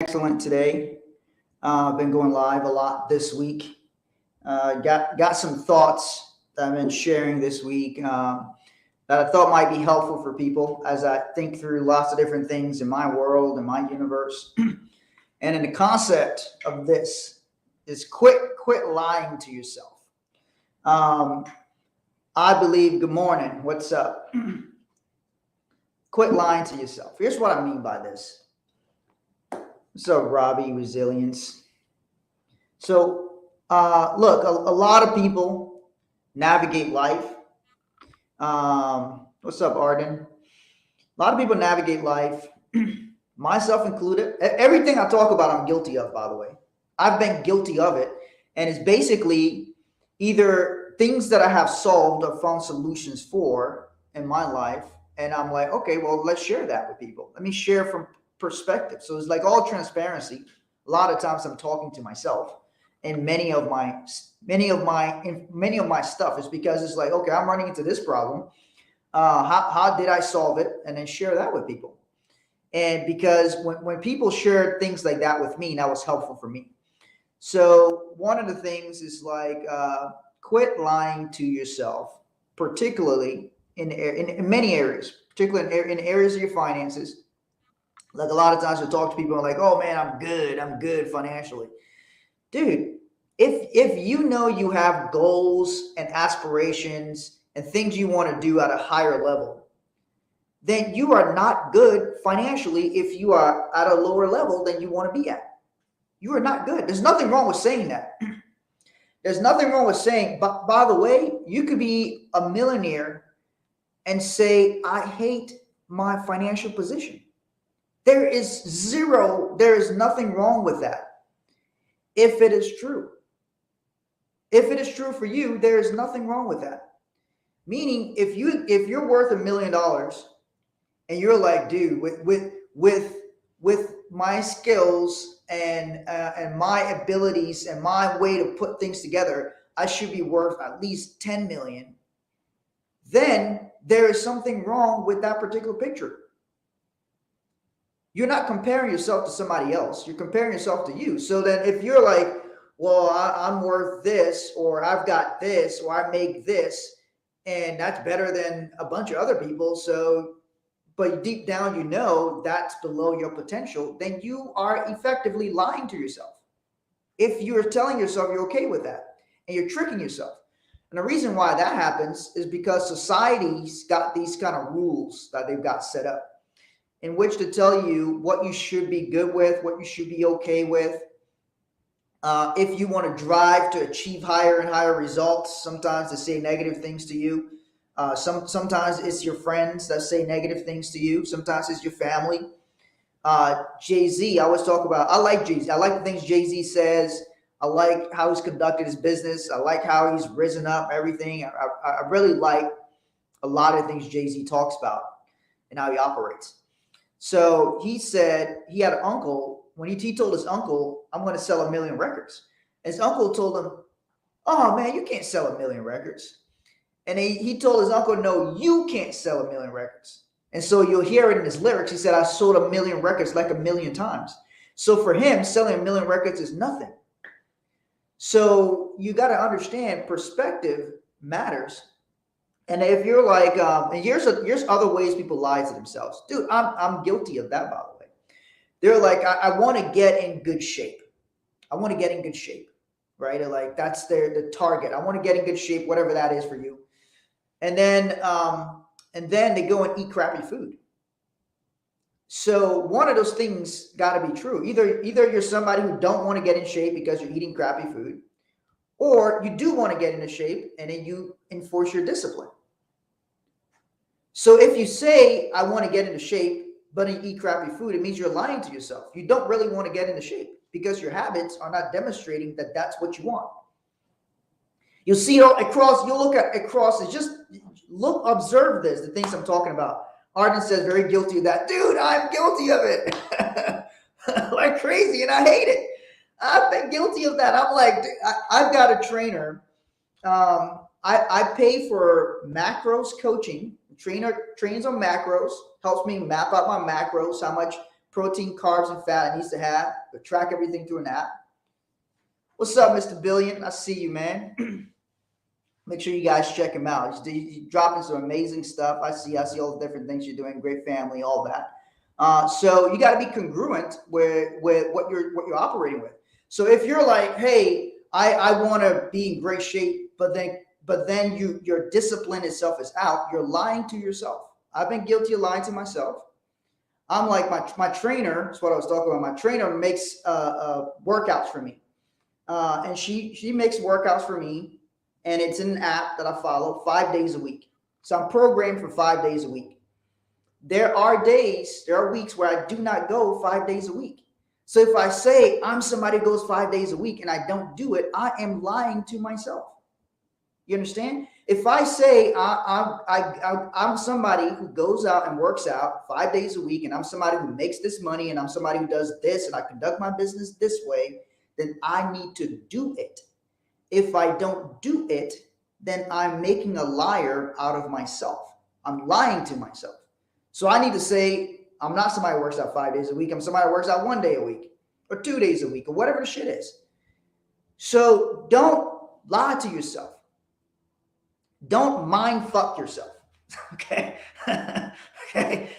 excellent today. I've been going live a lot this week. Got some thoughts that I've been sharing this week that I thought might be helpful for people as I think through lots of different things in my world and my universe. And in the concept of this is quit lying to yourself. Um, I believe. Good morning. What's up? Quit lying to yourself. Here's what I mean by this. So, Robbie, resilience. Look, a lot of people navigate life. What's up, Arden? A lot of people navigate life, myself included. Everything I talk about, I'm guilty of, by the way. I've been guilty of it. And it's basically either things that I have solved or found solutions for in my life. And I'm like, okay, well, let's share that with people. Let me share from perspective. So it's like all transparency. A lot of times I'm talking to myself, and many of my stuff is because it's like, okay, I'm running into this problem. How did I solve it? And then share that with people. And because when people share things like that with me, that was helpful for me. So one of the things is like quit lying to yourself, particularly in many areas, particularly in areas of your finances. Like a lot of times we talk to people and like, oh man, I'm good financially. Dude, if you know you have goals and aspirations and things you want to do at a higher level, then you are not good financially if you are at a lower level than you want to be at. You are not good. There's nothing wrong with saying that. There's nothing wrong with saying, but by the way, you could be a millionaire and say, I hate my financial position. There is nothing wrong with that. If it is true. If it is true for you, there is nothing wrong with that. Meaning if you're worth $1 million and you're like, dude, with my skills and my abilities and my way to put things together, I should be worth at least 10 million. Then there is something wrong with that particular picture. You're not comparing yourself to somebody else. You're comparing yourself to you. So then if you're like, well, I'm worth this, or I've got this, or I make this, and that's better than a bunch of other people. So, but deep down, you know that's below your potential, then you are effectively lying to yourself. If you're telling yourself you're okay with that and you're tricking yourself. And the reason why that happens is because society's got these kind of rules that they've got set up in which to tell you what you should be good with, what you should be okay with. If you want to drive to achieve higher and higher results, sometimes they say negative things to you. Sometimes it's your friends that say negative things to you. Sometimes it's your family. Jay-Z, I always talk about, I like Jay-Z. I like the things Jay-Z says. I like how he's conducted his business. I like how he's risen up, everything. I really like a lot of things Jay-Z talks about and how he operates. So he said he had an uncle. When he told his uncle, I'm going to sell 1 million records. His uncle told him, oh man, you can't sell 1 million records. And he told his uncle, no, you can't sell 1 million records. And so you'll hear it in his lyrics. He said, I sold 1 million records like 1 million times. So for him, selling 1 million records is nothing. So you got to understand perspective matters. And if you're like, and here's other ways people lie to themselves. Dude, I'm guilty of that, by the way. They're like, I want to get in good shape. I want to get in good shape, right? Like that's the target. I want to get in good shape, whatever that is for you. And then they go and eat crappy food. So one of those things got to be true. Either you're somebody who don't want to get in shape because you're eating crappy food, or you do want to get into shape and then you enforce your discipline. So if you say, I want to get into shape, but you eat crappy food, it means you're lying to yourself. You don't really want to get into shape because your habits are not demonstrating that that's what you want. You'll see it across, you'll look at across, it's just observe this, the things I'm talking about. Arden says, very guilty of that. Dude, I'm guilty of it. Like crazy, and I hate it. I've been guilty of that. I'm like, I've got a trainer. I pay for macros coaching. Trainer trains on macros, helps me map out my macros, how much protein, carbs, and fat it needs to have, but track everything through an app. What's up, Mr. Billion? I see you, man. Make sure you guys check him out. He's dropping some amazing stuff. I see all the different things you're doing. Great family, all that. So you got to be congruent with what you're operating with. So if you're like, hey, I want to be in great shape, but then your discipline itself is out, you're lying to yourself. I've been guilty of lying to myself. I'm like my trainer. That's what I was talking about. My trainer makes workouts for me, and she makes workouts for me, and it's in an app that I follow 5 days a week. So I'm programmed for 5 days a week. There are weeks where I do not go 5 days a week. So if I say I'm somebody who goes 5 days a week and I don't do it, I am lying to myself. You understand? If I say I'm somebody who goes out and works out 5 days a week, and I'm somebody who makes this money, and I'm somebody who does this, and I conduct my business this way, then I need to do it. If I don't do it, then I'm making a liar out of myself. I'm lying to myself. So I need to say, I'm not somebody who works out 5 days a week. I'm somebody who works out 1 day a week or 2 days a week or whatever the shit is. So don't lie to yourself. Don't mind fuck yourself. Okay? Okay?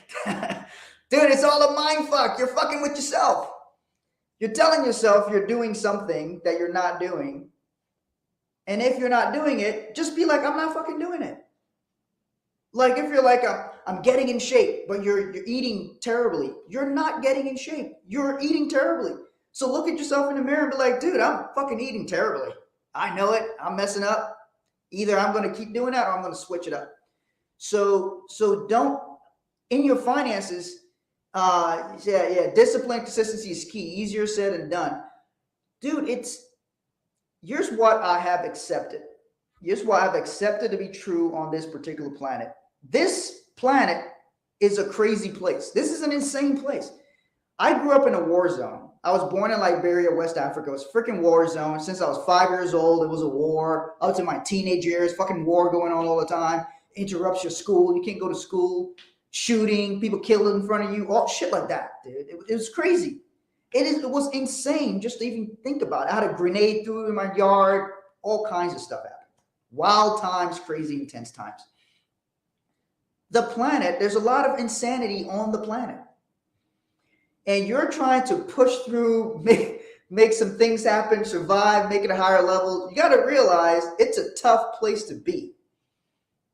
Dude, it's all a mind fuck. You're fucking with yourself. You're telling yourself you're doing something that you're not doing. And if you're not doing it, just be like, I'm not fucking doing it. Like if you're like, I'm getting in shape, but you're eating terribly. You're not getting in shape. You're eating terribly. So look at yourself in the mirror and be like, dude, I'm fucking eating terribly. I know it. I'm messing up. Either I'm going to keep doing that or I'm going to switch it up. So don't, in your finances, discipline, consistency is key. Easier said than done. Dude, here's what I have accepted. Here's what I've accepted to be true on this particular planet. This planet is a crazy place. This is an insane place. I grew up in a war zone. I was born in Liberia, West Africa. It was a freaking war zone. Since I was 5 years old, it was a war. Up to my teenage years, fucking war going on all the time. Interrupts your school. You can't go to school. Shooting, people killed in front of you. All shit like that, dude. It was crazy. It was insane just to even think about it. I had a grenade through in my yard. All kinds of stuff happened. Wild times, crazy, intense times. The planet, there's a lot of insanity on the planet. And you're trying to push through, make some things happen, survive, make it a higher level. You got to realize it's a tough place to be.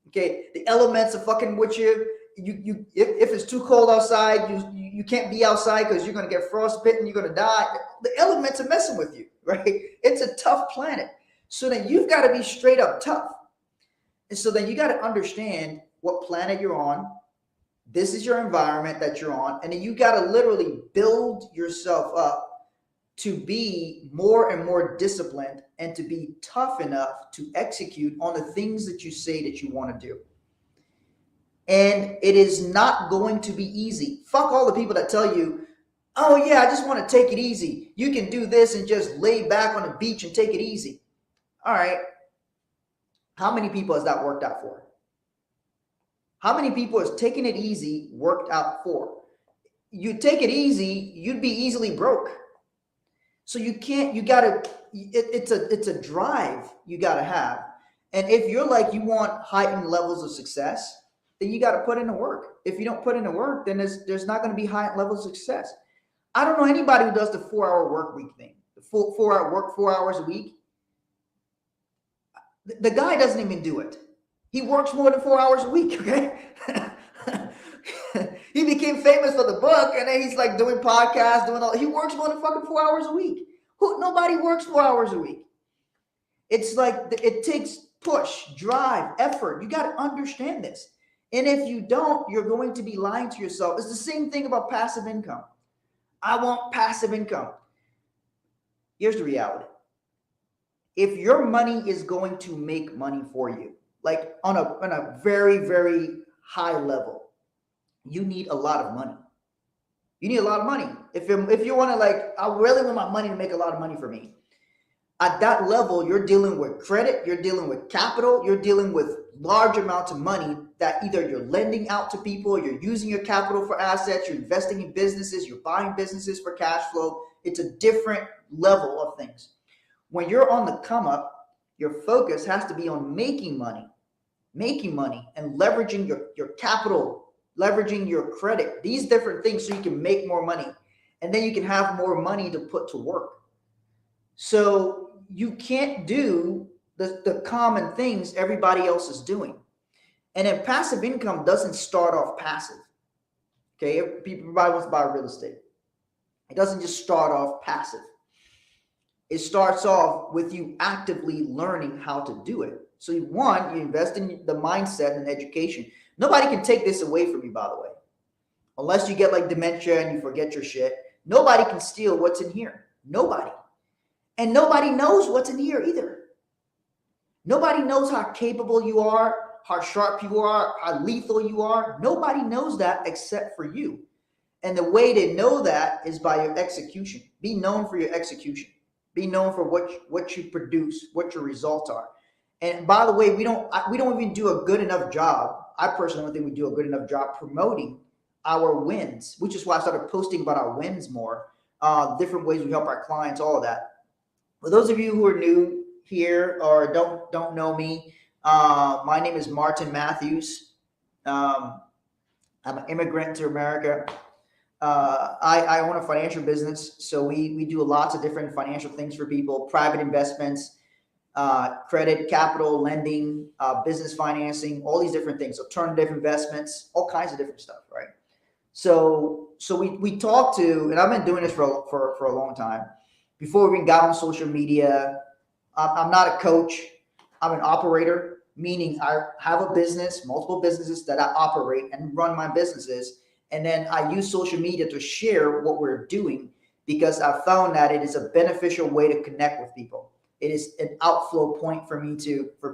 Okay, the elements are fucking with you. If it's too cold outside, you can't be outside because you're going to get frostbitten, you're going to die. The elements are messing with you, right? It's a tough planet. So then you've got to be straight up tough. And so then you got to understand what planet you're on. This is your environment that you're on. And then you got to literally build yourself up to be more and more disciplined and to be tough enough to execute on the things that you say that you want to do. And it is not going to be easy. Fuck all the people that tell you, oh yeah, I just want to take it easy. You can do this and just lay back on the beach and take it easy. All right. How many people has that worked out for? How many people has taken it easy worked out for? You take it easy, you'd be easily broke. So it's a drive you gotta have. And if you're like, you want heightened levels of success, then you gotta put in the work. If you don't put in the work, then there's not gonna be high levels of success. I don't know anybody who does the 4-hour work week thing, the 4-hour work 4 hours a week. The guy doesn't even do it. He works more than 4 hours a week, okay? He became famous for the book, and then he's like doing podcasts, he works more than fucking 4 hours a week. Nobody works 4 hours a week. It's like, it takes push, drive, effort. You got to understand this. And if you don't, you're going to be lying to yourself. It's the same thing about passive income. I want passive income. Here's the reality. If your money is going to make money for you, like on a very, very high level, you need a lot of money. You need a lot of money. If you want to, like, I really want my money to make a lot of money for me. At that level, you're dealing with credit, you're dealing with capital, you're dealing with large amounts of money that either you're lending out to people, you're using your capital for assets, you're investing in businesses, you're buying businesses for cash flow. It's a different level of things. When you're on the come up, your focus has to be on making money and leveraging your capital, leveraging your credit, these different things so you can make more money. And then you can have more money to put to work. So you can't do the common things everybody else is doing. And then passive income doesn't start off passive. Okay, everybody wants to buy real estate. It doesn't just start off passive. It starts off with you actively learning how to do it. So you invest in the mindset and education. Nobody can take this away from you, by the way. Unless you get like dementia and you forget your shit. Nobody can steal what's in here. Nobody. And nobody knows what's in here either. Nobody knows how capable you are, how sharp you are, how lethal you are. Nobody knows that except for you. And the way to know that is by your execution. Be known for your execution. Be known for what you produce, what your results are. And by the way, we don't even do a good enough job. I personally don't think we do a good enough job promoting our wins, which is why I started posting about our wins more, different ways we help our clients, all of that. For those of you who are new here or don't know me, my name is Martin Matthews. I'm an immigrant to America. I own a financial business, so we do lots of different financial things for people: private investments, credit, capital, lending, business financing, all these different things, alternative investments, all kinds of different stuff, right? So we talk to, and I've been doing this for a long time. Before we even got on social media, I'm not a coach. I'm an operator, meaning I have a business, multiple businesses that I operate and run my businesses. And then I use social media to share what we're doing because I found that it is a beneficial way to connect with people. It is an outflow point for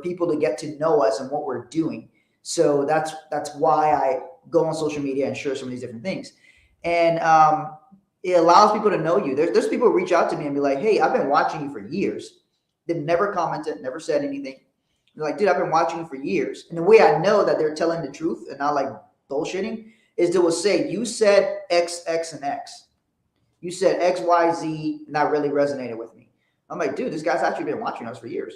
people to get to know us and what we're doing. So that's why I go on social media and share some of these different things. And it allows people to know you. There's people who reach out to me and be like, hey, I've been watching you for years. They never commented, never said anything. They're like, dude, I've been watching you for years. And the way I know that they're telling the truth and not like bullshitting is they will say, you said X, X, and X. You said X, Y, Z, and that really resonated with me. I'm like, dude, this guy's actually been watching us for years.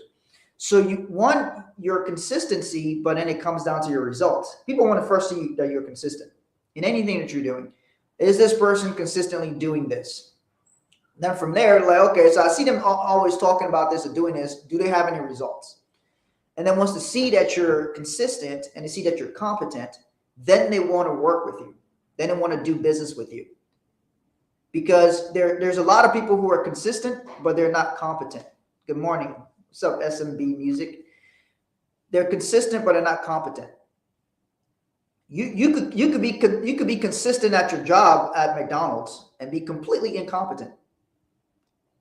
So you want your consistency, but then it comes down to your results. People want to first see that you're consistent in anything that you're doing. Is this person consistently doing this? Then from there, like, okay, so I see them always talking about this and doing this. Do they have any results? And then once they see that you're consistent and they see that you're competent, then they want to work with you. Then they want to do business with you. Because there's a lot of people who are consistent, but they're not competent. Good morning. What's up, SMB Music? They're consistent, but they're not competent. You could be consistent at your job at McDonald's and be completely incompetent.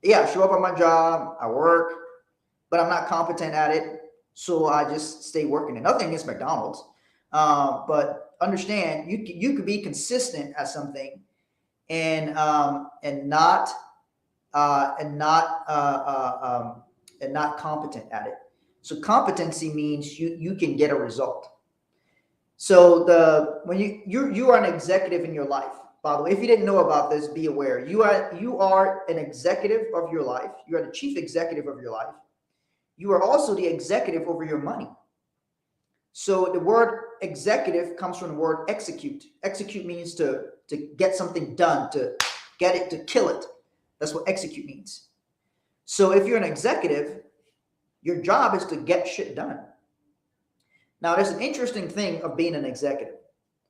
Yeah, I show up on my job, I work, but I'm not competent at it, so I just stay working. And nothing against McDonald's, but understand you could be consistent at something and not competent at it. So competency means you can get a result. So when you are an executive in your life. By the way, if you didn't know about this, be aware. You are an executive of your life. You are the chief executive of your life. You are also the executive over your money. So the word executive comes from the word execute. Execute means to get something done, to get it, to kill it. That's what execute means. So if you're an executive, your job is to get shit done. Now, there's an interesting thing of being an executive,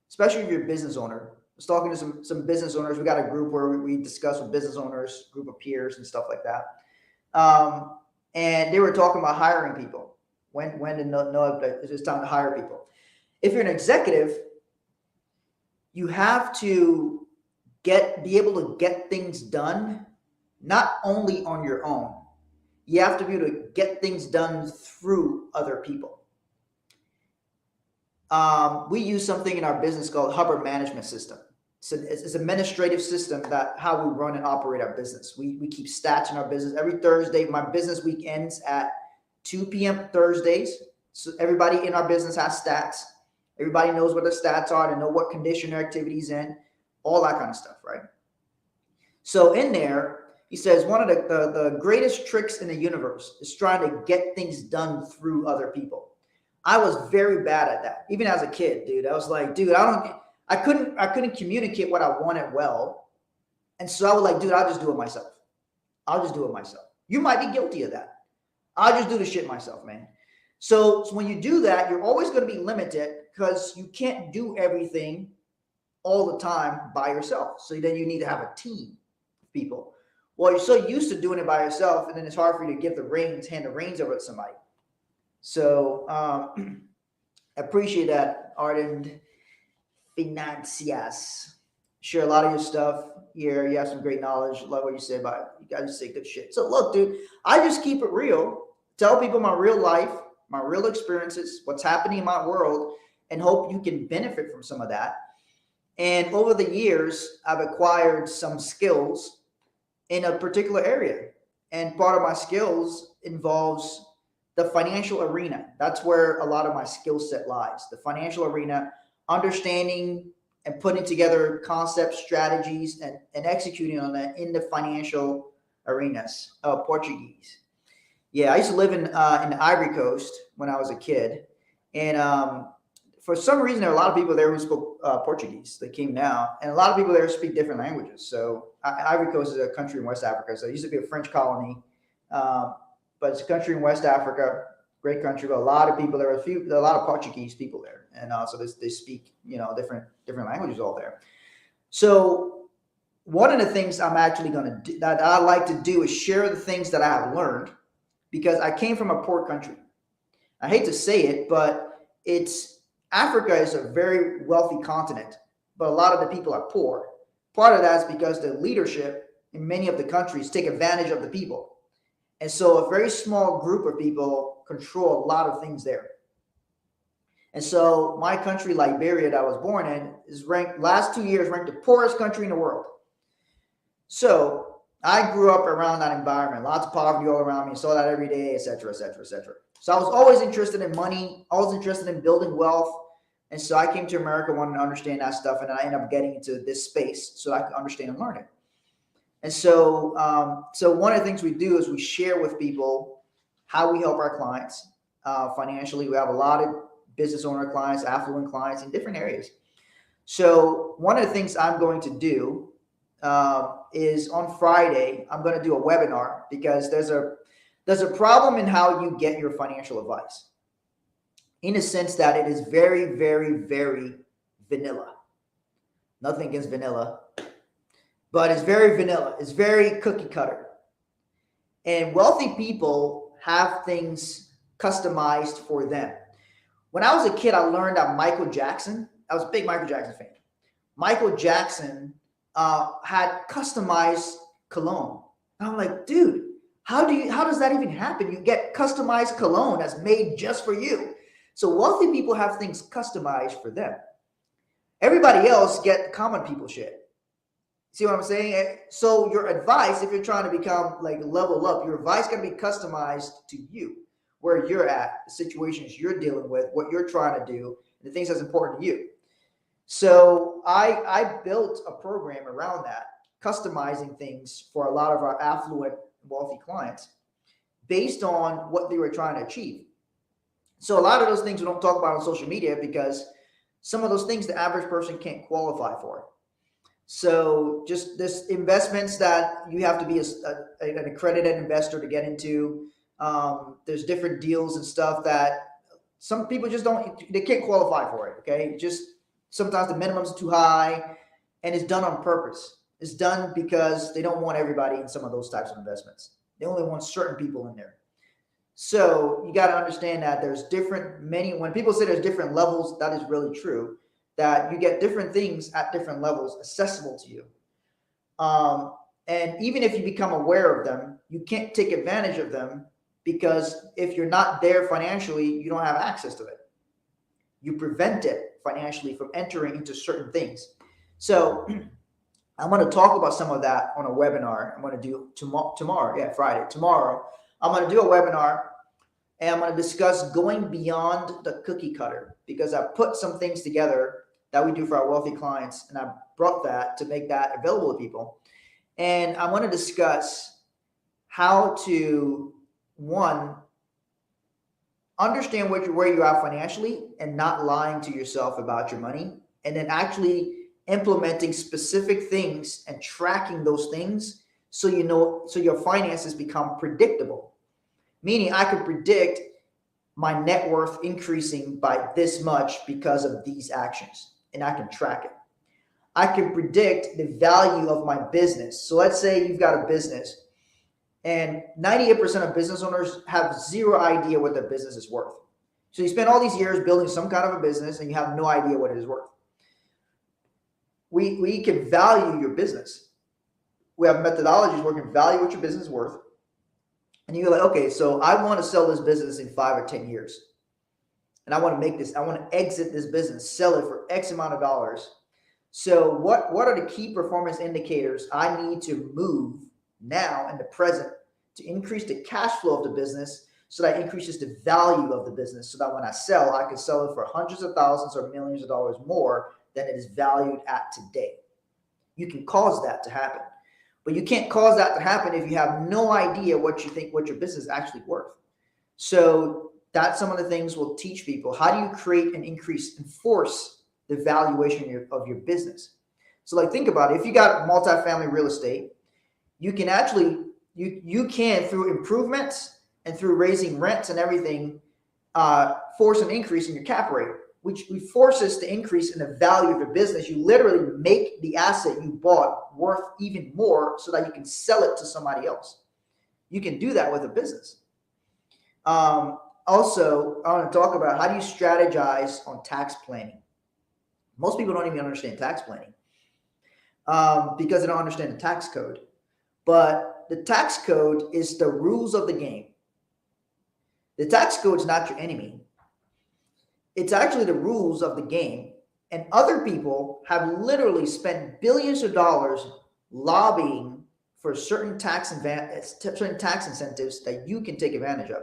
especially if you're a business owner. I was talking to some business owners. We got a group where we discuss with business owners, group of peers and stuff like that. And they were talking about hiring people. When to know it's time to hire people. If you're an executive, you have to be able to get things done, not only on your own. You have to be able to get things done through other people. We use something in our business called Hubbard Management System. So it's an administrative system that how we run and operate our business. We keep stats in our business. Every Thursday, my business week ends at 2 p.m. Thursdays. So everybody in our business has stats. Everybody knows what the stats are. They know what condition their activity's in, all that kind of stuff, right? So in there, he says one of the greatest tricks in the universe is trying to get things done through other people. I was very bad at that, even as a kid, dude. I was like, dude, I couldn't communicate what I wanted well, and so I was like, dude, I'll just do it myself. I'll just do it myself. You might be guilty of that. I'll just do the shit myself, man. So when you do that, you're always going to be limited because you can't do everything all the time by yourself. So then you need to have a team of people. Well, you're so used to doing it by yourself, and then it's hard for you to hand the reins over to somebody. So I appreciate that, Arden Financias. Share a lot of your stuff here. You have some great knowledge. Love what you say about it. You guys just say good shit. So look, dude, I just keep it real. Tell people my real life, my real experiences, what's happening in my world, and hope you can benefit from some of that. And over the years, I've acquired some skills in a particular area. And part of my skills involves the financial arena. That's where a lot of my skill set lies. The financial arena, understanding and putting together concepts, strategies, and executing on that in the financial arenas. Portuguese. Yeah, I used to live in the Ivory Coast when I was a kid. And for some reason, there are a lot of people there who spoke Portuguese. They came now. And a lot of people there speak different languages. So Ivory Coast is a country in West Africa. So it used to be a French colony. But it's a country in West Africa, great country, but a lot of people, there are a lot of Portuguese people there. And so they speak, different languages all there. So one of the things I'm actually going to do that I like to do is share the things that I have learned, because I came from a poor country. I hate to say it, but Africa is a very wealthy continent, but a lot of the people are poor. Part of that is because the leadership in many of the countries take advantage of the people. And so a very small group of people control a lot of things there. And so my country, Liberia, that I was born in, is ranked last 2 years ranked the poorest country in the world. So I grew up around that environment, lots of poverty all around me, saw that every day, et cetera, et cetera, et cetera. So I was always interested in money, always interested in building wealth. And so I came to America wanting to understand that stuff. And then I ended up getting into this space so I could understand and learn it. And so, one of the things we do is we share with people how we help our clients financially. We have a lot of business owner clients, affluent clients in different areas. So one of the things I'm going to do is on Friday, I'm going to do a webinar, because there's a problem in how you get your financial advice, in a sense that it is very, very, very vanilla. Nothing against vanilla, but it's very vanilla. It's very cookie cutter. And wealthy people have things customized for them. When I was a kid, I learned that Michael Jackson, I was a big Michael Jackson fan. Michael Jackson had customized cologne. And I'm like, dude, how does that even happen? You get customized cologne that's made just for you. So wealthy people have things customized for them. Everybody else get common people shit. See what I'm saying? So your advice, if you're trying to become level up, your advice can be customized to you, where you're at, the situations you're dealing with, what you're trying to do, the things that's important to you. So I built a program around that, customizing things for a lot of our affluent, wealthy clients based on what they were trying to achieve. So a lot of those things we don't talk about on social media, because some of those things the average person can't qualify for. So just this investments that you have to be an accredited investor to get into. There's different deals and stuff that some people just they can't qualify for it. Okay. Just sometimes the minimums are too high, and it's done on purpose. It's done because they don't want everybody in some of those types of investments. They only want certain people in there. So you got to understand that there's when people say there's different levels, that is really true. That you get different things at different levels accessible to you. And even if you become aware of them, you can't take advantage of them, because if you're not there financially, you don't have access to it. You prevent it financially from entering into certain things. So I'm going to talk about some of that on a webinar I'm going to do tomorrow. Yeah, Friday. Tomorrow, I'm going to do a webinar And I'm going to discuss going beyond the cookie cutter, because I put some things together that we do for our wealthy clients, and I brought that to make that available to people. And I want to discuss how to, one, understand where you are financially and not lying to yourself about your money, and then actually implementing specific things and tracking those things so you know, so your finances become predictable. Meaning I could predict my net worth increasing by this much because of these actions, and I can track it. I can predict the value of my business. So let's say you've got a business, and 98% of business owners have zero idea what their business is worth. So you spend all these years building some kind of a business and you have no idea what it is worth. We can value your business. We have methodologies where we can value what your business is worth. And you're like, okay, so I want to sell this business in 5 or 10 years. And I want to exit this business, sell it for X amount of dollars. So what are the key performance indicators I need to move now in the present to increase the cash flow of the business, so that increases the value of the business, so that when I sell, I can sell it for hundreds of thousands or millions of dollars more than it is valued at today. You can cause that to happen, but you can't cause that to happen if you have no idea what you think what your business is actually worth. So that's some of the things we'll teach people. How do you create an increase and force the valuation of your business? So like, think about it. If you got multifamily real estate, you can actually, you can, through improvements and through raising rents and everything, force an increase in your cap rate, which forces the increase in the value of your business. You literally make the asset you bought worth even more so that you can sell it to somebody else. You can do that with a business. Also, I want to talk about how do you strategize on tax planning. Most people don't even understand tax planning because they don't understand the tax code. But the tax code is the rules of the game. The tax code is not your enemy. It's actually the rules of the game. And other people have literally spent billions of dollars lobbying for certain tax incentives that you can take advantage of.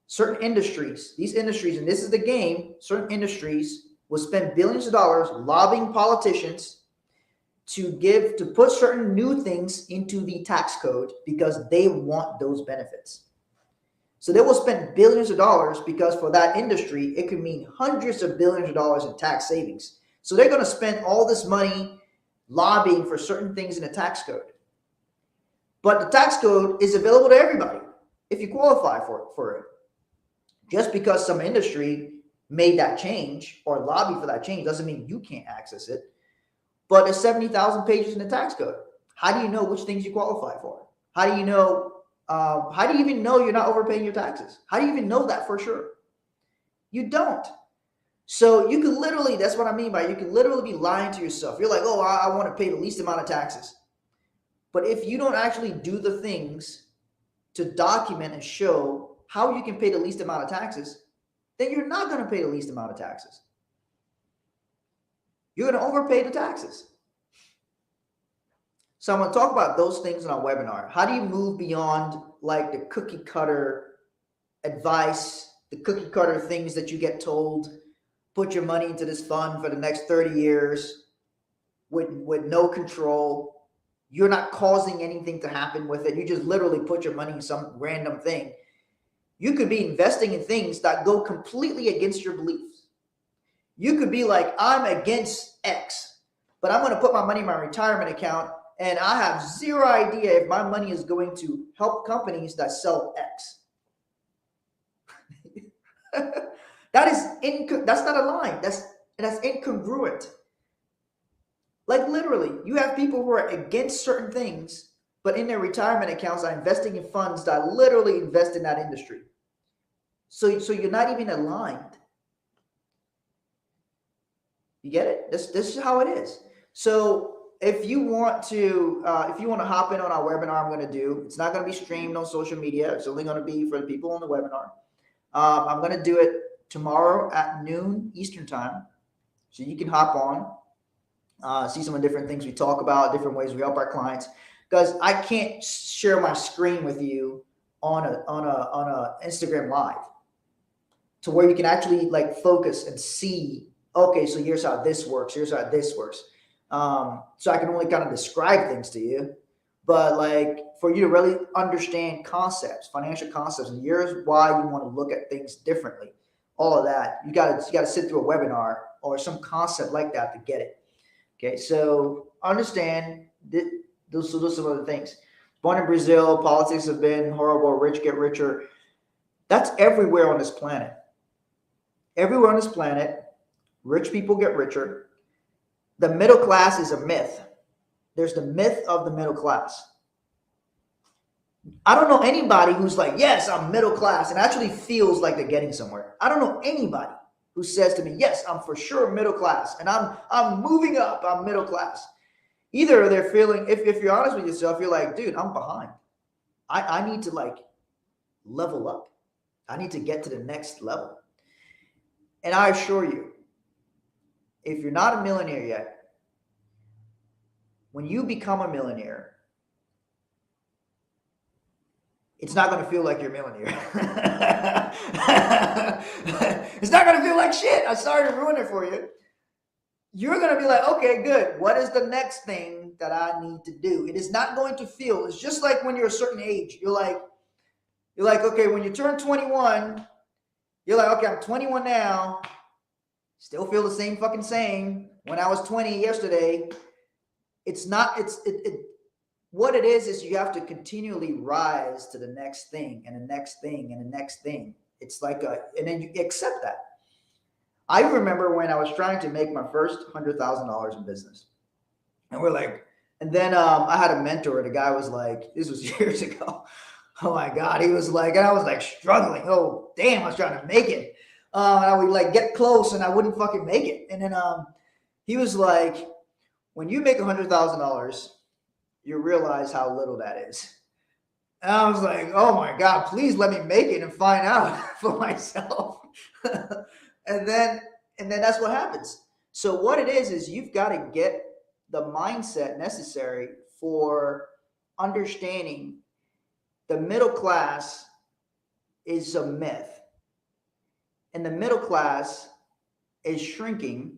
Certain industries, these industries, and this is the game, certain industries will spend billions of dollars lobbying politicians to put certain new things into the tax code because they want those benefits. So they will spend billions of dollars because for that industry, it could mean hundreds of billions of dollars in tax savings. So they're going to spend all this money lobbying for certain things in the tax code. But the tax code is available to everybody if you qualify for it. Just because some industry made that change or lobby for that change doesn't mean you can't access it. But there's 70,000 pages in the tax code. How do you know which things you qualify for? How do you know? How do you even know you're not overpaying your taxes? How do you even know that for sure? You don't. So you can literally, that's what I mean by you can literally be lying to yourself. You're like, oh, I want to pay the least amount of taxes. But if you don't actually do the things to document and show how you can pay the least amount of taxes, then you're not going to pay the least amount of taxes. You're going to overpay the taxes. So I'm going to talk about those things in our webinar. How do you move beyond like the cookie cutter advice, the cookie cutter things that you get told, put your money into this fund for the next 30 years with no control. You're not causing anything to happen with it. You just literally put your money in some random thing. You could be investing in things that go completely against your beliefs. You could be like, I'm against X, but I'm going to put my money in my retirement account, and I have zero idea if my money is going to help companies that sell X. That's not a line. That's incongruent. Like literally, you have people who are against certain things, but in their retirement accounts are investing in funds that literally invest in that industry. So you're not even aligned. You get it? This is how it is. So if you want to hop in on our webinar, I'm going to do. It's not going to be streamed on social media. It's only going to be for the people on the webinar. I'm going to do it tomorrow at noon Eastern time, so you can hop on, see some of the different things we talk about, different ways we help our clients. Because I can't share my screen with you on a Instagram live, to where you can actually like focus and see, okay, so here's how this works, here's how this works. So I can only kind of describe things to you, but like for you to really understand concepts, financial concepts, and here's why you want to look at things differently, all of that, you gotta sit through a webinar or some concept like that to get it. Okay, so understand that those are some other things. Born in Brazil, politics have been horrible, rich get richer. That's everywhere on this planet. Everywhere on this planet, rich people get richer. The middle class is a myth. There's the myth of the middle class. I don't know anybody who's like, yes, I'm middle class, and actually feels like they're getting somewhere. I don't know anybody who says to me, yes, I'm for sure middle class, and I'm moving up, I'm middle class. Either they're feeling, if you're honest with yourself, you're like, dude, I'm behind. I need to like level up. I need to get to the next level. And I assure you, if you're not a millionaire yet, when you become a millionaire, it's not going to feel like you're a millionaire. It's not going to feel like shit. I'm sorry to ruin it for you. You're going to be like, okay, good. What is the next thing that I need to do? It is not going to feel, it's just like when you're a certain age. You're like, okay, when you turn 21, you're like, okay, I'm 21 now. Still feel the same fucking same. When I was 20 yesterday, it's not, what it is you have to continually rise to the next thing and the next thing and the next thing. It's like and then you accept that. I remember when I was trying to make my first $100,000 in business, and and then I had a mentor. The guy was like, this was years ago. Oh my God. He was like, and I was like struggling. Oh damn, I was trying to make it. And I would like get close and I wouldn't fucking make it. And then he was like, when you make $100,000, you realize how little that is. And I was like, oh my God, please let me make it and find out for myself. and then that's what happens. So what it is you've got to get the mindset necessary for understanding the middle class is a myth. And the middle class is shrinking.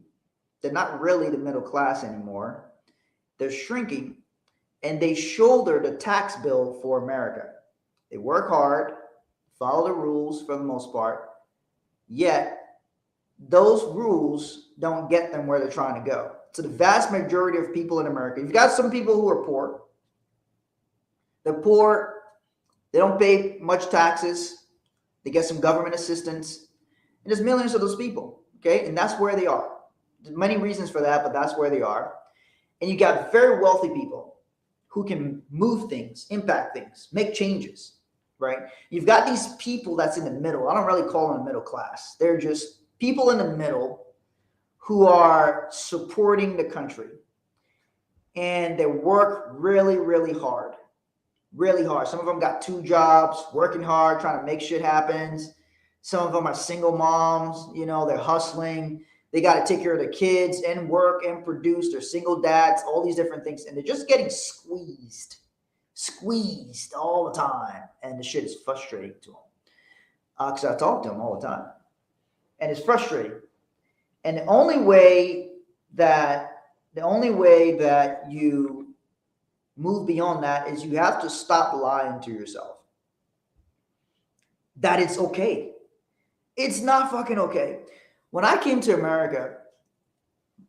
They're not really the middle class anymore. They're shrinking, and they shoulder the tax bill for America. They work hard, follow the rules for the most part, yet those rules don't get them where they're trying to go. So the vast majority of people in America, you've got some people who are poor. They're poor. They don't pay much taxes. They get some government assistance. And there's millions of those people, okay? And that's where they are. There's many reasons for that, but that's where they are. And you got very wealthy people who can move things, impact things, make changes, right? You've got these people that's in the middle. I don't really call them middle class. They're just people in the middle who are supporting the country. And they work really, really hard. Really hard. Some of them got 2 jobs, working hard, trying to make shit happen. Some of them are single moms, they're hustling. They got to take care of their kids and work and produce. They're single dads, all these different things. And they're just getting squeezed all the time. And the shit is frustrating to them. Because I talk to them all the time. And it's frustrating. And the only way that you move beyond that is you have to stop lying to yourself that it's okay. It's not fucking okay. When I came to America,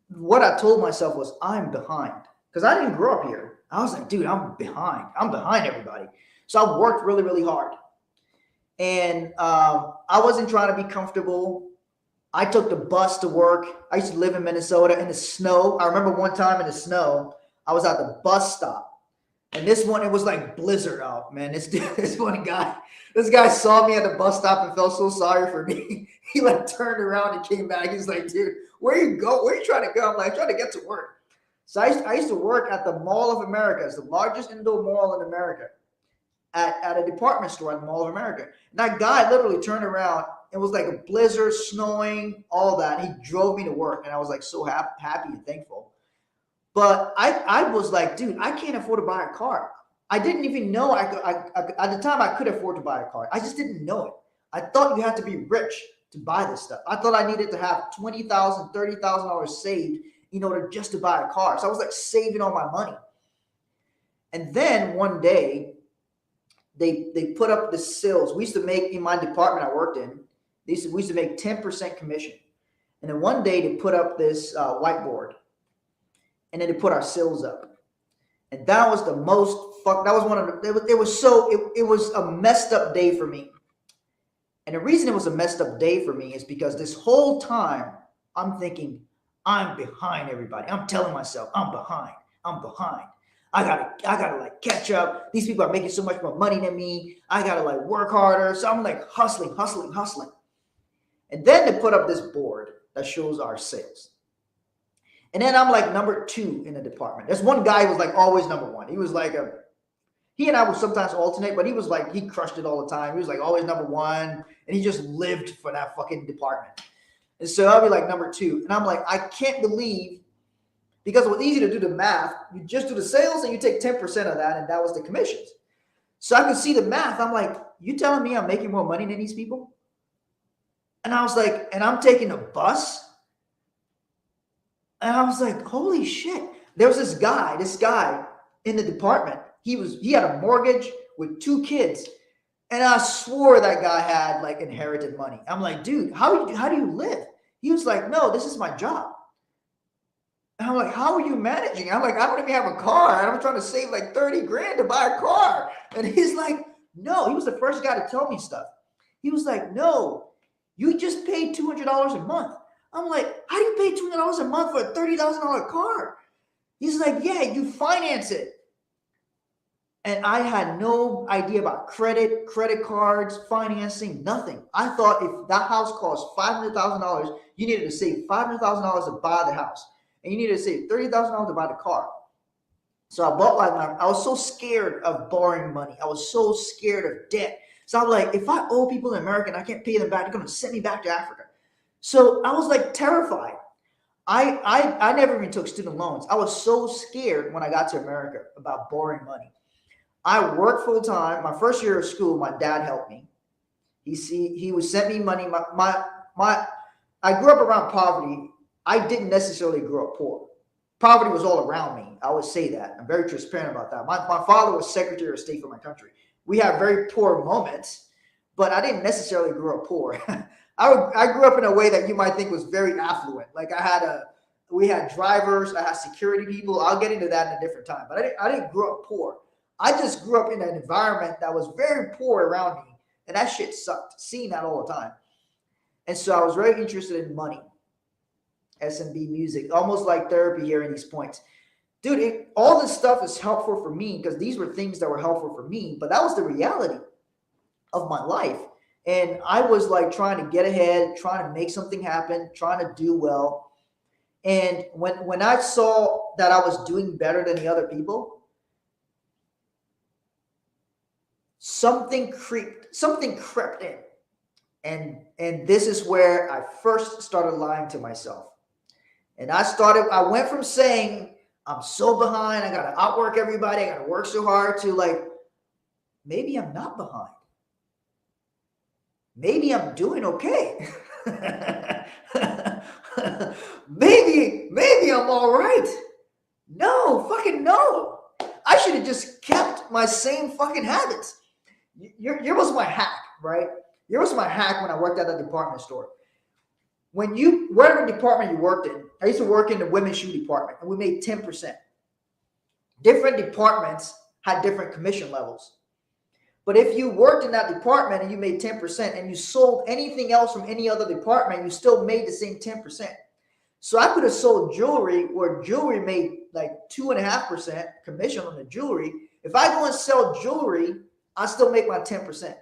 what I told myself was I'm behind, because I didn't grow up here. I was like, dude, I'm behind everybody. So I worked really, really hard. And I wasn't trying to be comfortable. I took the bus to work. I used to live in Minnesota in the snow. I remember one time in the snow, I was at the bus stop. And this one, it was like blizzard out, man. This guy saw me at the bus stop and felt so sorry for me. He like turned around and came back. He's like, dude, where you go? Where are you trying to go? I'm like, trying to get to work. So I used to work at the Mall of America. It's the largest indoor mall in America. At a department store at the Mall of America. And that guy literally turned around. It was like a blizzard, snowing, all that. And he drove me to work. And I was like so happy and thankful. But I was like, dude, I can't afford to buy a car. I didn't even know I could. At the time, I could afford to buy a car. I just didn't know it. I thought you had to be rich to buy this stuff. I thought I needed to have $20,000, $30,000 saved in order just to buy a car. So I was like saving all my money. And then one day, they put up the sales. We used to make, in my department I worked in, we used to make 10% commission. And then one day they put up this whiteboard, and then they put our sales up. And that was the most that was one of the, it was a messed up day for me. And the reason it was a messed up day for me is because this whole time I'm thinking, I'm behind everybody. I'm telling myself, I'm behind. I gotta like catch up. These people are making so much more money than me. I gotta like work harder. So I'm like hustling. And then they put up this board that shows our sales. And then I'm like number 2 in the department. There's one guy who was like always number 1. He was like he and I would sometimes alternate, but he was like, he crushed it all the time. He was like always number 1, and he just lived for that fucking department. And so I'll be like number 2. And I'm like, I can't believe, because it was easy to do the math. You just do the sales and you take 10% of that, and that was the commissions. So I could see the math. I'm like, you telling me I'm making more money than these people? And I was like, and I'm taking a bus? And I was like, holy shit. There was this guy in the department. He had a mortgage with 2 kids. And I swore that guy had like inherited money. I'm like, dude, how do you live? He was like, no, this is my job. And I'm like, how are you managing? I'm like, I don't even have a car. And I'm trying to save like 30 grand to buy a car. And he's like, no, he was the first guy to tell me stuff. He was like, no, you just paid $200 a month. I'm like, how do you pay $200 a month for a $30,000 car? He's like, yeah, you finance it. And I had no idea about credit cards, financing, nothing. I thought if that house cost $500,000, you needed to save $500,000 to buy the house. And you needed to save $30,000 to buy the car. So I bought I was so scared of borrowing money. I was so scared of debt. So I'm like, if I owe people in America and I can't pay them back, they're going to send me back to Africa. So I was like terrified. I never even took student loans. I was so scared when I got to America about borrowing money. I worked full time. My first year of school, my dad helped me. He would send me money. I grew up around poverty. I didn't necessarily grow up poor. Poverty was all around me. I would say that. I'm very transparent about that. My father was Secretary of State for my country. We had very poor moments, but I didn't necessarily grow up poor. I grew up in a way that you might think was very affluent. Like we had drivers, I had security people. I'll get into that in a different time. But I didn't grow up poor. I just grew up in an environment that was very poor around me. And that shit sucked, seeing that all the time. And so I was very interested in money, S&B music, almost like therapy here in these points. Dude, all this stuff is helpful for me because these were things that were helpful for me. But that was the reality of my life. And I was like trying to get ahead, trying to make something happen, trying to do well. And when I saw that I was doing better than the other people, something crept in. And this is where I first started lying to myself. And I went from saying, I'm so behind, I got to outwork everybody, I got to work so hard, to like, maybe I'm not behind. Maybe I'm doing okay. maybe I'm all right. No, fucking no. I should have just kept my same fucking habits. Here was my hack, right? Here was my hack when I worked at that department store. Whatever department you worked in, I used to work in the women's shoe department, and we made 10%. Different departments had different commission levels. But if you worked in that department and you made 10% and you sold anything else from any other department, you still made the same 10%. So I could have sold jewelry where jewelry made like 2.5% commission on the jewelry. If I go and sell jewelry, I still make my 10%.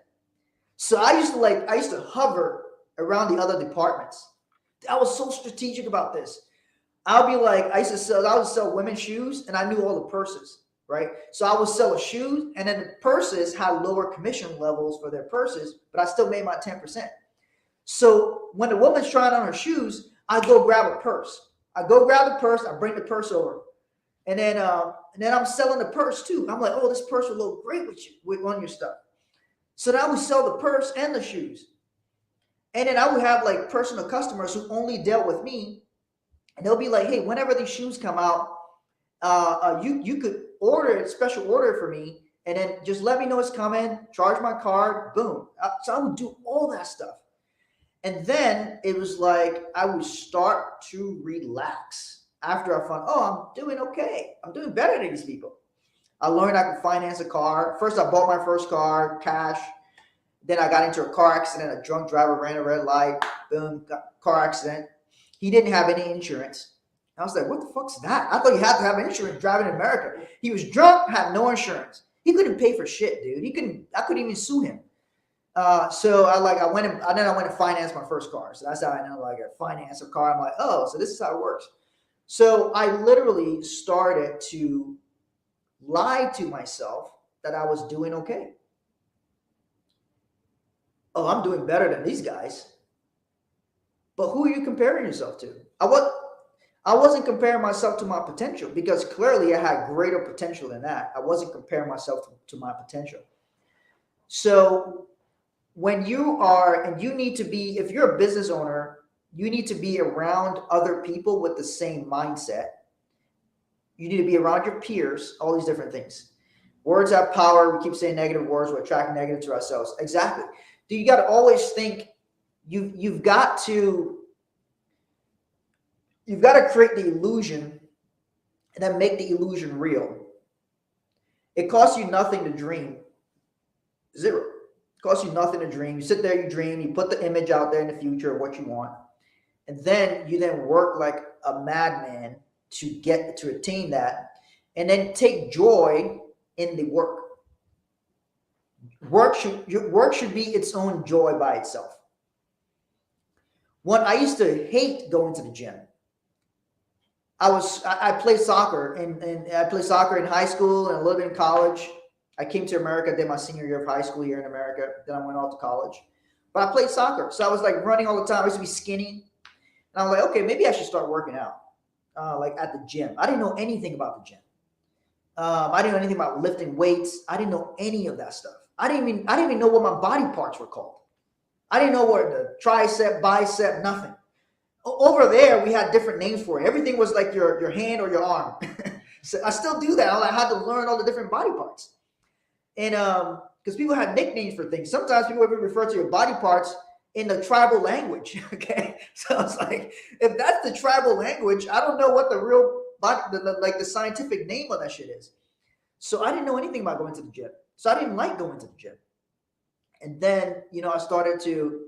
So I used to hover around the other departments. I was so strategic about this. I'll be like, I would sell women's shoes, and I knew all the purses, right? So I would sell a shoe, and then the purses had lower commission levels for their purses, but I still made my 10%. So when the woman's trying on her shoes, I go grab a purse. I bring the purse over. And then I'm selling the purse too. I'm like, oh, this purse will look great on your stuff. So now we sell the purse and the shoes. And then I would have like personal customers who only dealt with me, and they'll be like, hey, whenever these shoes come out, you could order a special order for me, and then just let me know it's coming. Charge my card, boom. So I would do all that stuff, and then it was like I would start to relax after I found, oh, I'm doing okay. I'm doing better than these people. I learned I could finance a car. First, I bought my first car, cash. Then I got into a car accident. A drunk driver ran a red light. Boom, car accident. He didn't have any insurance. I was like, what the fuck's that? I thought you had to have insurance driving in America. He was drunk, had no insurance. He couldn't pay for shit, dude. I couldn't even sue him. So I went and financed my first car. So that's how I know, like, I finance a car. I'm like, oh, so this is how it works. So I literally started to lie to myself that I was doing okay. Oh, I'm doing better than these guys. But who are you comparing yourself to? I wasn't comparing myself to my potential, because clearly I had greater potential than that. I wasn't comparing myself to my potential. So when you are, and you need to be, if you're a business owner, you need to be around other people with the same mindset. You need to be around your peers, all these different things. Words have power. We keep saying negative words. We're attracting negative to ourselves. Exactly. You got to always think you've got to create the illusion and then make the illusion real. It costs you nothing to dream. Zero. It costs you nothing to dream. You sit there, you dream, you put the image out there in the future of what you want. And then you work like a madman to attain that, and then take joy in the work. Work should be its own joy by itself. I used to hate going to the gym. I played soccer, and I played soccer in high school and a little bit in college. I came to America, did my senior year of high school here in America. Then I went off to college. But I played soccer, so I was like running all the time. I used to be skinny, and I was like, okay, maybe I should start working out, like at the gym. I didn't know anything about the gym. I didn't know anything about lifting weights. I didn't know any of that stuff. I didn't even know what my body parts were called. I didn't know what the tricep, bicep, nothing. Over there, we had different names for it. Everything was like your hand or your arm. So I still do that. I had to learn all the different body parts. And because people had nicknames for things. Sometimes people would refer to your body parts in the tribal language. Okay. So it's like, if that's the tribal language, I don't know what the real body, the scientific name of that shit is. So I didn't know anything about going to the gym. So I didn't like going to the gym. And then, I started to,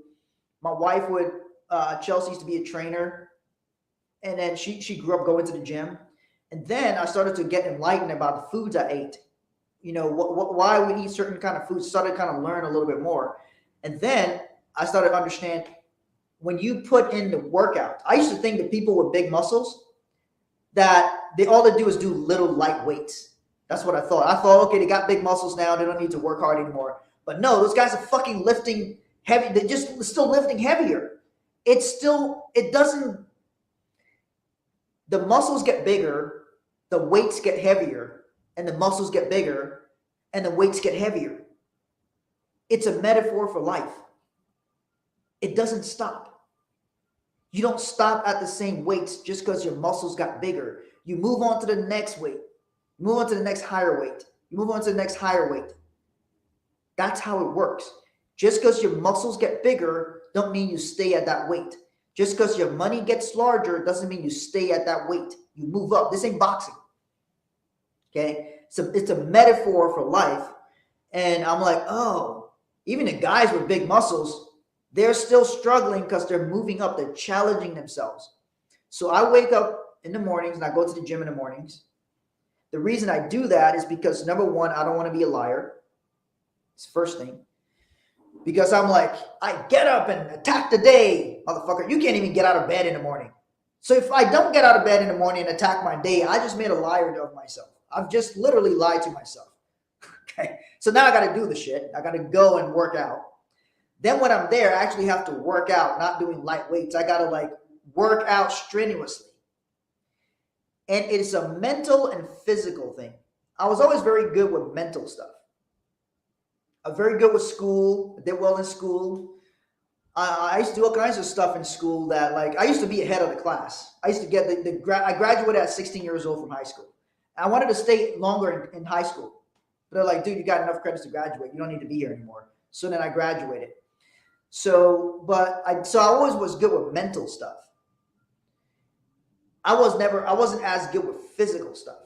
my wife would, Chelsea used to be a trainer. And then she grew up going to the gym. And then I started to get enlightened about the foods I ate. Why we eat certain kind of foods, started to kind of learn a little bit more. And then I started to understand, when you put in the workout, I used to think that people with big muscles, that all they do is do little light weights. That's what I thought. I thought, okay, they got big muscles now. They don't need to work hard anymore. But no, those guys are fucking lifting heavy. They're just still lifting heavier. The muscles get bigger, the weights get heavier, and the muscles get bigger, and the weights get heavier. It's a metaphor for life. It doesn't stop. You don't stop at the same weights just because your muscles got bigger. You move on to the next weight. You move on to the next higher weight. You move on to the next higher weight. That's how it works. Just because your muscles get bigger don't mean you stay at that weight. Just because your money gets larger doesn't mean you stay at that weight. You move up. This ain't boxing. Okay? So it's a metaphor for life. And I'm like, oh, even the guys with big muscles, they're still struggling because they're moving up. They're challenging themselves. So I wake up in the mornings and I go to the gym in the mornings. The reason I do that is because, number one, I don't want to be a liar. It's the first thing. Because I'm like, I get up and attack the day. Motherfucker, you can't even get out of bed in the morning. So if I don't get out of bed in the morning and attack my day, I just made a liar of myself. I've just literally lied to myself. Okay. So now I got to do the shit. I got to go and work out. Then when I'm there, I actually have to work out, not doing light weights. I got to work out strenuously. And it's a mental and physical thing. I was always very good with mental stuff. I'm very good with school. I did well in school. I used to do all kinds of stuff in school that, like, I used to be ahead of the class. I used to get I graduated at 16 years old from high school. I wanted to stay longer in high school. But they're like, dude, you got enough credits to graduate. You don't need to be here anymore. So then I graduated. So I always was good with mental stuff. I wasn't as good with physical stuff.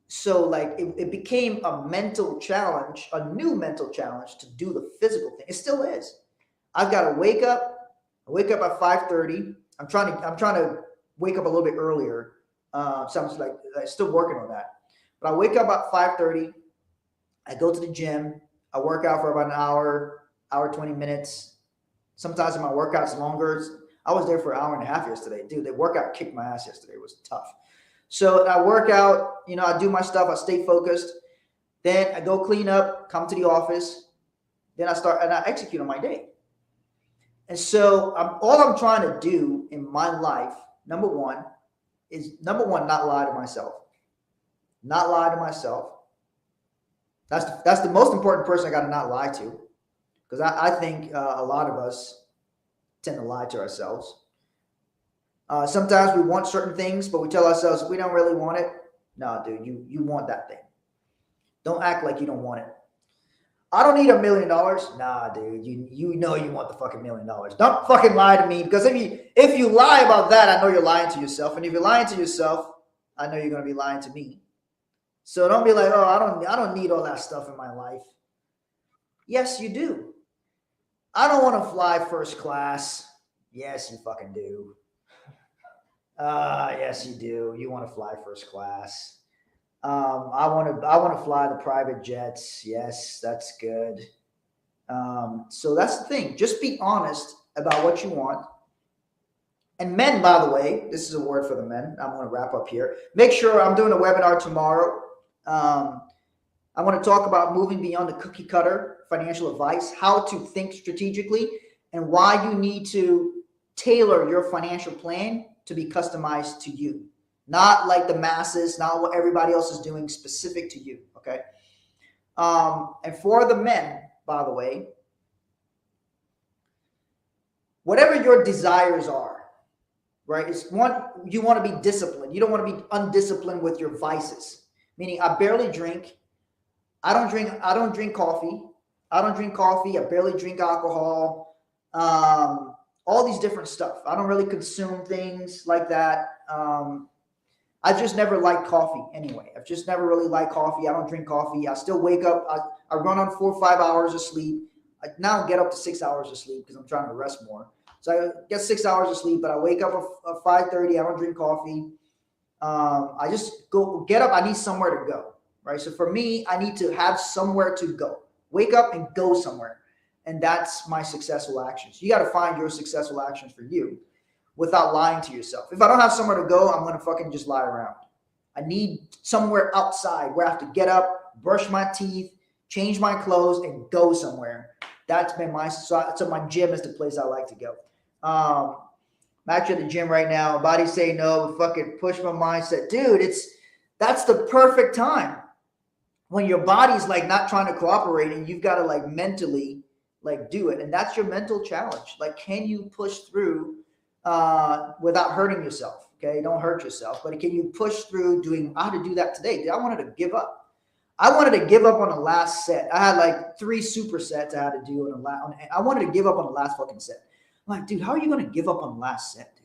So like it became a mental challenge, a new mental challenge to do the physical thing. It still is. I've got to wake up. I wake up at 5:30. I'm trying to wake up a little bit earlier. So I'm still working on that. But I wake up at 5:30. I go to the gym. I work out for about an hour, 20 minutes. Sometimes my workout's longer. I was there for an hour and a half yesterday. Dude, the workout kicked my ass yesterday. It was tough. So I work out, I do my stuff. I stay focused. Then I go clean up, come to the office. Then I start and I execute on my day. And so all I'm trying to do in my life, number one, not lie to myself. Not lie to myself. That's the most important person I got to not lie to. Because I think a lot of us tend to lie to ourselves. Sometimes we want certain things, but we tell ourselves we don't really want it. No, dude, you want that thing. Don't act like you don't want it. I don't need $1 million. Nah, dude, you know you want the fucking $1 million. Don't fucking lie to me, because if you lie about that, I know you're lying to yourself. And if you're lying to yourself, I know you're gonna be lying to me. So don't be like, oh, I don't need all that stuff in my life. Yes, you do. I don't want to fly first class. Yes, you fucking do. Yes, you do. You want to fly first class. I want to fly the private jets. Yes, that's good. So that's the thing. Just be honest about what you want. And men, by the way, this is a word for the men. I'm going to wrap up here. Make sure I'm doing a webinar tomorrow. I want to talk about moving beyond the cookie cutter financial advice, how to think strategically, and why you need to tailor your financial plan to be customized to you. Not like the masses, not what everybody else is doing, specific to you, okay? And for the men, by the way, whatever your desires are, right? You want to be disciplined. You don't want to be undisciplined with your vices. Meaning, I barely drink. I don't drink coffee. I barely drink alcohol. All these different stuff. I don't really consume things like that. I just never liked coffee anyway. I've just never really liked coffee. I don't drink coffee. I still wake up. I run on 4 or 5 hours of sleep. I now get up to 6 hours of sleep because I'm trying to rest more. So I get 6 hours of sleep, but I wake up at 5:30. I don't drink coffee. I just get up. I need somewhere to go, right? So for me, I need to have somewhere to go. Wake up and go somewhere. And that's my successful actions. You got to find your successful actions for you without lying to yourself. If I don't have somewhere to go, I'm going to fucking just lie around. I need somewhere outside where I have to get up, brush my teeth, change my clothes, and go somewhere. That's been so my gym is the place I like to go. I'm actually at the gym right now. Body's saying no, fucking push my mindset. Dude, that's the perfect time. When your body's like not trying to cooperate and you've got to like mentally like do it. And that's your mental challenge. Like, can you push through without hurting yourself? Okay. Don't hurt yourself, but can you push through I had to do that today. Dude, I wanted to give up. I wanted to give up on the last set. I had like 3 supersets I had to do I wanted to give up on the last fucking set. I'm like, dude, how are you going to give up on the last set, dude?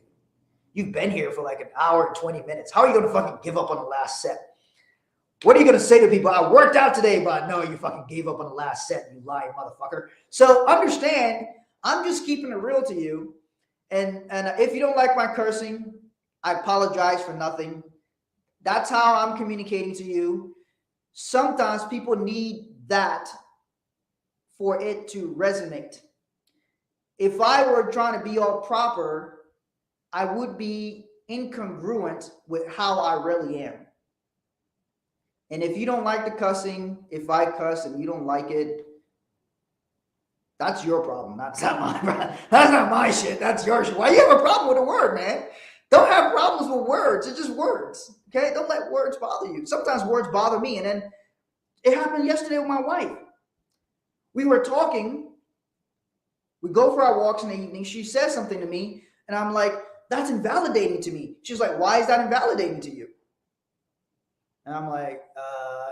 You've been here for like an hour and 20 minutes. How are you going to fucking give up on the last set? What are you going to say to people? I worked out today, but no, you fucking gave up on the last set, you lying motherfucker. So understand, I'm just keeping it real to you. And if you don't like my cursing, I apologize for nothing. That's how I'm communicating to you. Sometimes people need that for it to resonate. If I were trying to be all proper, I would be incongruent with how I really am. And if you don't like the cussing, if I cuss and you don't like it, that's your problem. That's not my shit. That's your shit. Why you have a problem with a word, man? Don't have problems with words. It's just words. Okay. Don't let words bother you. Sometimes words bother me. And then it happened yesterday with my wife. We were talking. We go for our walks in the evening. She says something to me, and I'm like, that's invalidating to me. She's like, why is that invalidating to you? And I'm like,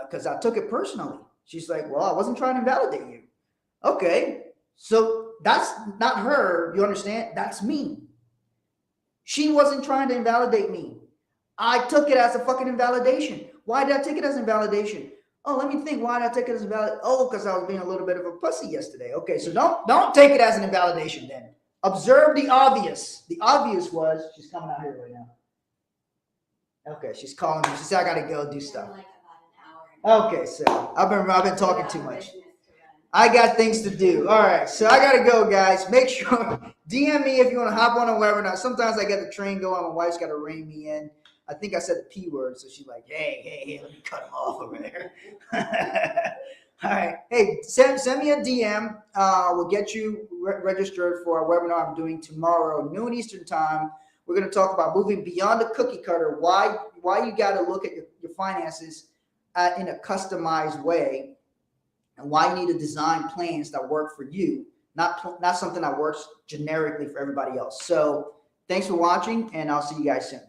because I took it personally. She's like, well, I wasn't trying to invalidate you. Okay. So that's not her. You understand? That's me. She wasn't trying to invalidate me. I took it as a fucking invalidation. Why did I take it as invalidation? Oh, let me think. Why did I take it as invalid? Oh, because I was being a little bit of a pussy yesterday. Okay, so don't take it as an invalidation then. Observe the obvious. The obvious was she's coming out here right now. Okay, she's calling me. She said I gotta go do stuff. Okay, so I've been talking too much. I got things to do. All right, so I gotta go, guys. Make sure DM me if you want to hop on a webinar. Sometimes I get the train going. My wife's got to rein me in. I think I said the P word, so she's like, hey, let me cut him off over there. All right. Hey, send me a DM. We'll get you registered for a webinar I'm doing tomorrow, noon Eastern time. We're going to talk about moving beyond the cookie cutter, why you got to look at your finances in a customized way, and why you need to design plans that work for you, not something that works generically for everybody else. So thanks for watching, and I'll see you guys soon.